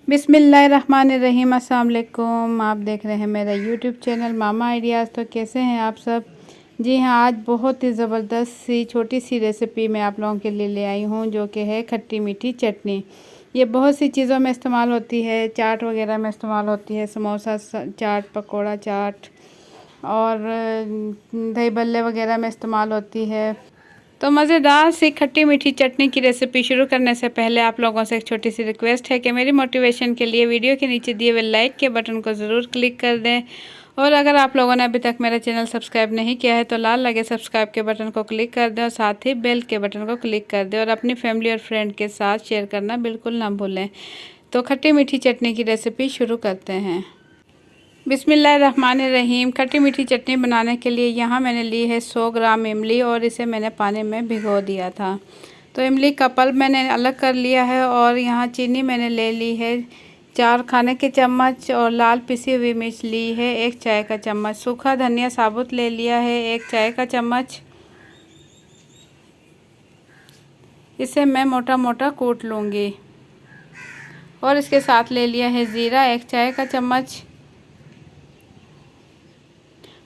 बिस्मिल्लाहिर्रहमानिर्रहीम। अस्सलाम वालेकुम। आप देख रहे हैं मेरा यूट्यूब चैनल मामा आइडियाज़। तो कैसे हैं आप सब? जी हाँ, आज बहुत ही ज़बरदस्त सी छोटी सी रेसिपी मैं आप लोगों के लिए ले आई हूँ, जो कि है खट्टी मीठी चटनी। ये बहुत सी चीज़ों में इस्तेमाल होती है, चाट वगैरह में इस्तेमाल होती है, समोसा चाट, पकोड़ा चाट और दही बल्ले वगैरह में इस्तेमाल होती है। तो मज़ेदार सी खट्टी मीठी चटनी की रेसिपी शुरू करने से पहले आप लोगों से एक छोटी सी रिक्वेस्ट है कि मेरी मोटिवेशन के लिए वीडियो के नीचे दिए हुए लाइक के बटन को ज़रूर क्लिक कर दें। और अगर आप लोगों ने अभी तक मेरा चैनल सब्सक्राइब नहीं किया है तो लाल लगे सब्सक्राइब के बटन को क्लिक कर दें और साथ ही बेल के बटन को क्लिक कर दें और अपनी फैमिली और फ्रेंड के साथ शेयर करना बिल्कुल ना भूलें। तो खट्टी मीठी चटनी की रेसिपी शुरू करते हैं। बिस्मिल्लाहिर्रहमानिर्रहीम। खट्टी मीठी चटनी बनाने के लिए यहाँ मैंने ली है 100 ग्राम इमली और इसे मैंने पानी में भिगो दिया था। तो इमली का पल्प मैंने अलग कर लिया है और यहाँ चीनी मैंने ले ली है 4 खाने के चम्मच और लाल पिसी हुई मिर्च ली है 1 चाय का चम्मच। सूखा धनिया साबुत ले लिया है 1 चाय का चम्मच। इसे मैं मोटा मोटा कूट लूँगी। और इसके साथ ले लिया है ज़ीरा 1 चाय का चम्मच।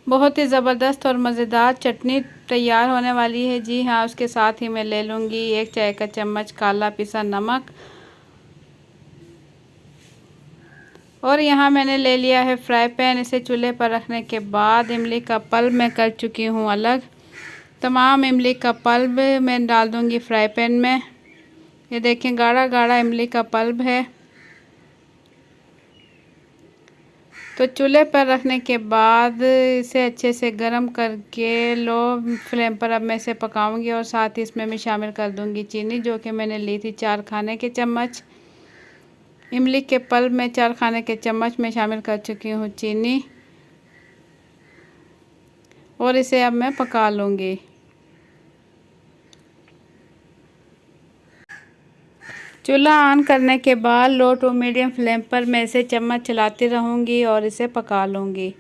बहुत ही ज़बरदस्त और मज़ेदार चटनी तैयार होने वाली है। जी हाँ, उसके साथ ही मैं ले लूँगी 1 चाय का चम्मच काला पिसा नमक। और यहाँ मैंने ले लिया है फ्राई पैन। इसे चूल्हे पर रखने के बाद इमली का पल्प मैं कर चुकी हूँ अलग। तमाम इमली का पल्प मैं डाल दूँगी फ्राई पैन में। ये देखें, गाढ़ा गाढ़ा इमली का पल्प है। तो चूल्हे पर रखने के बाद इसे अच्छे से गर्म करके लो फ्लेम पर अब मैं इसे पकाऊंगी। और साथ ही इसमें मैं शामिल कर दूंगी चीनी, जो कि मैंने ली थी 4 खाने के चम्मच। इमली के पल्प में 4 खाने के चम्मच में शामिल कर चुकी हूँ चीनी। और इसे अब मैं पका लूँगी। चूल्हा ऑन करने के बाद लो टू मीडियम फ्लेम पर मैं इसे चम्मच चलाती रहूँगी और इसे पका लूँगी।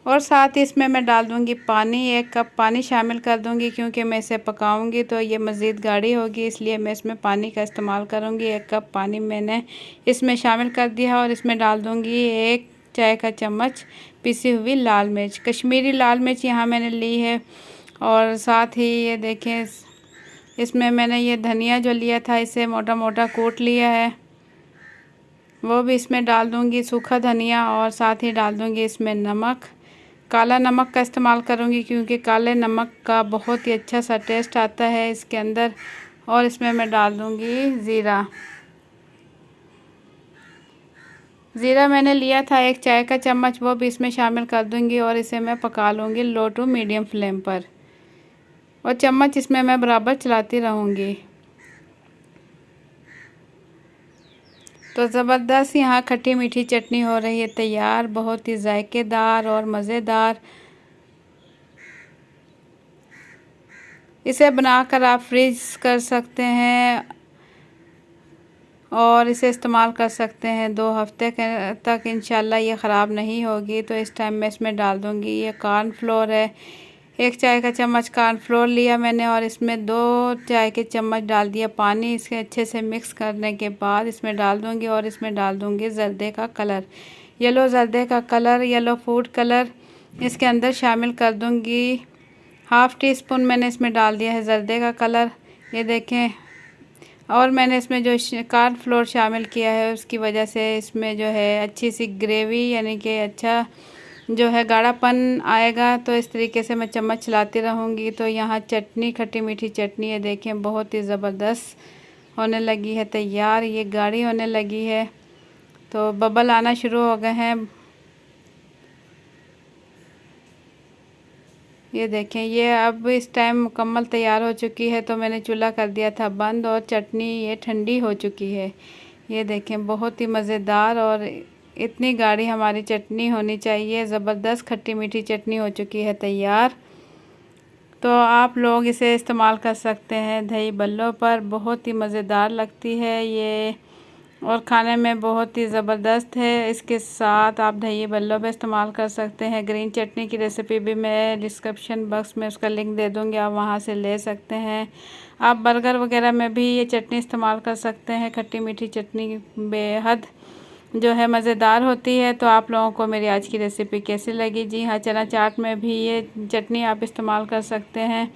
और साथ ही इसमें मैं डाल दूँगी पानी, 1 कप पानी शामिल कर दूँगी, क्योंकि मैं इसे पकाऊँगी तो ये मज़ीद गाढ़ी होगी, इसलिए मैं इसमें पानी का इस्तेमाल करूँगी। 1 कप पानी मैंने इसमें शामिल कर दिया और इसमें डाल दूँगी 1 चाय का चम्मच पिसी हुई लाल मिर्च, कश्मीरी लाल मिर्च यहाँ मैंने ली है। और साथ ही ये देखें, इसमें मैंने ये धनिया जो लिया था इसे मोटा मोटा कूट लिया है, वो भी इसमें डाल दूँगी, सूखा धनिया। और साथ ही डाल दूँगी इसमें नमक। काला नमक का इस्तेमाल करूँगी, क्योंकि काले नमक का बहुत ही अच्छा सा टेस्ट आता है इसके अंदर। और इसमें मैं डाल दूँगी ज़ीरा। ज़ीरा मैंने लिया था 1 चाय का चम्मच, वो भी इसमें शामिल कर दूँगी और इसे मैं पका लूँगी लो टू मीडियम फ्लेम पर। और चम्मच इसमें मैं बराबर चलाती रहूँगी। तो ज़बरदस्त यहाँ खट्टी मीठी चटनी हो रही है तैयार, बहुत ही जायकेदार और मज़ेदार। इसे बनाकर आप फ्रीज कर सकते हैं और इसे इस्तेमाल कर सकते हैं 2 हफ्ते तक, इंशाल्लाह ये ख़राब नहीं होगी। तो इस टाइम मैं इसमें डाल दूँगी, ये कॉर्नफ्लोर है, 1 चाय का चम्मच कॉर्नफ्लोर लिया मैंने और इसमें 2 चाय के चम्मच डाल दिया पानी। इसे अच्छे से मिक्स करने के बाद इसमें डाल दूँगी और इसमें डाल दूँगी जर्दे का कलर, येलो जर्दे का कलर, येलो फूड कलर इसके अंदर शामिल कर दूँगी। हाफ़ टी स्पून मैंने इसमें डाल दिया है जर्दे का कलर, ये देखें। और मैंने इसमें जो कॉर्नफ्लोर शामिल किया है उसकी वजह से इसमें जो है अच्छी सी ग्रेवी, यानी कि अच्छा जो है गाढ़ापन आएगा। तो इस तरीके से मैं चम्मच चलाती रहूँगी। तो यहाँ चटनी, खट्टी मीठी चटनी है देखें, बहुत ही ज़बरदस्त होने लगी है तैयार, ये गाढ़ी होने लगी है। तो बबल आना शुरू हो गए हैं, ये देखें। ये अब इस टाइम मुकम्मल तैयार हो चुकी है। तो मैंने चूल्हा कर दिया था बंद और चटनी ये ठंडी हो चुकी है। ये देखें, बहुत ही मज़ेदार और इतनी गाढ़ी हमारी चटनी होनी चाहिए। ज़बरदस्त खट्टी मीठी चटनी हो चुकी है तैयार। तो आप लोग इसे इस्तेमाल कर सकते हैं दही बल्लों पर, बहुत ही मज़ेदार लगती है ये और खाने में बहुत ही ज़बरदस्त है। इसके साथ आप दही बल्लो भी इस्तेमाल कर सकते हैं। ग्रीन चटनी की रेसिपी भी मैं डिस्क्रिप्शन बॉक्स में उसका लिंक दे दूँगी, आप वहाँ से ले सकते हैं। आप बर्गर वगैरह में भी ये चटनी इस्तेमाल कर सकते हैं। खट्टी मीठी चटनी बेहद जो है मज़ेदार होती है। तो आप लोगों को मेरी आज की रेसिपी कैसी लगी? जी हाँ, चना चाट में भी ये चटनी आप इस्तेमाल कर सकते हैं।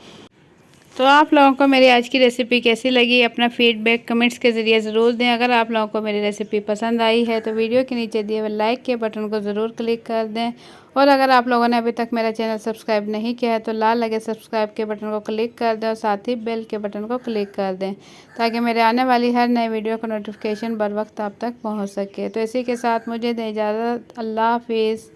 तो आप लोगों को मेरी आज की रेसिपी कैसी लगी? अपना फीडबैक कमेंट्स के ज़रिए ज़रूर दें। अगर आप लोगों को मेरी रेसिपी पसंद आई है तो वीडियो के नीचे दिए हुए लाइक के बटन को ज़रूर क्लिक कर दें। और अगर आप लोगों ने अभी तक मेरा चैनल सब्सक्राइब नहीं किया है तो लाल लगे सब्सक्राइब के बटन को क्लिक कर दें और साथ ही बेल के बटन को क्लिक कर दें, ताकि मेरे आने वाली हर नई वीडियो का नोटिफिकेशन बर वक्त आप तक पहुँच सके। तो इसी के साथ मुझे दें इजाज़त। अल्लाह हाफिज़।